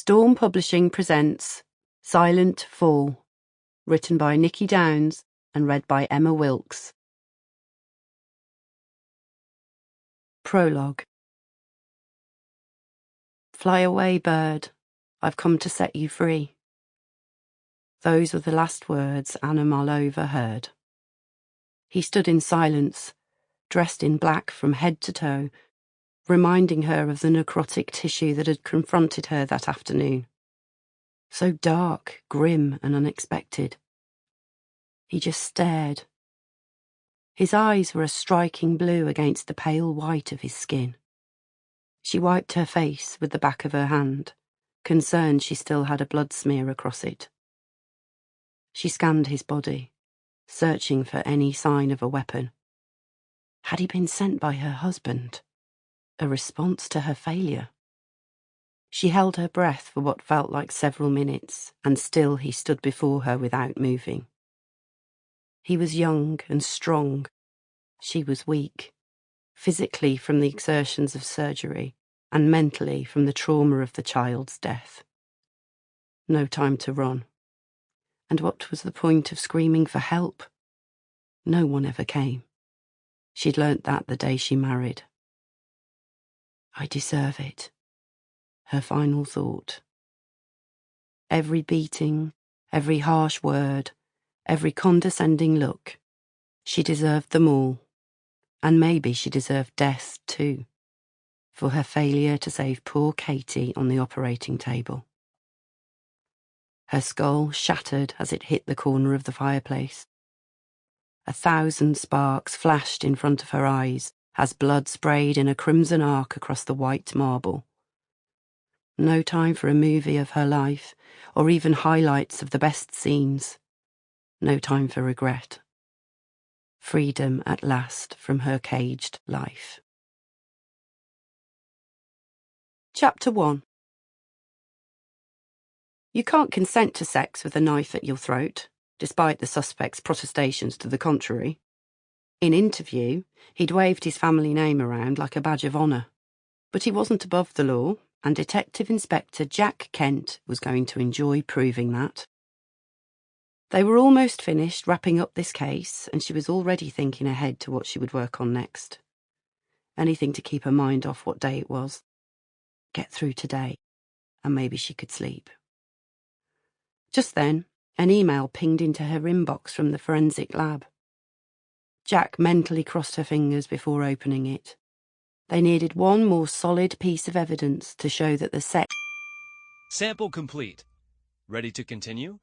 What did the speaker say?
Storm Publishing presents Silent Fall, written by Nicky Downes and read by Emma Wilkes. Prologue. Fly away, bird, I've come to set you free. Those were the last words Anna Marlowe heard. He stood in silence, dressed in black from head to toe, reminding her of the necrotic tissue that had confronted her that afternoon. So dark, grim, and unexpected. He just stared. His eyes were a striking blue against the pale white of his skin. She wiped her face with the back of her hand, concerned she still had a blood smear across it. She scanned his body, searching for any sign of a weapon. Had he been sent by her husband? A response to her failure? She held her breath for what felt like several minutes, and still he stood before her without moving. He was young and strong. She was weak, physically from the exertions of surgery, and mentally from the trauma of the child's death. No time to run. And what was the point of screaming for help? No one ever came. She'd learnt that the day she married. I deserve it. Her final thought. Every beating, every harsh word, every condescending look. She deserved them all. And maybe she deserved death too, for her failure to save poor Katie on the operating table. Her skull shattered as it hit the corner of the fireplace. 1,000 sparks flashed in front of her eyes as blood sprayed in a crimson arc across the white marble. No time for a movie of her life, or even highlights of the best scenes. No time for regret. Freedom at last from her caged life. Chapter 1. You can't consent to sex with a knife at your throat, despite the suspect's protestations to the contrary. In interview, he'd waved his family name around like a badge of honour. But he wasn't above the law, and Detective Inspector Jack Kent was going to enjoy proving that. They were almost finished wrapping up this case, and she was already thinking ahead to what she would work on next. Anything to keep her mind off what day it was. Get through today, and maybe she could sleep. Just then, an email pinged into her inbox from the forensic lab. Jack mentally crossed her fingers before opening it. They needed one more solid piece of evidence to show that the sex... Sample complete. Ready to continue?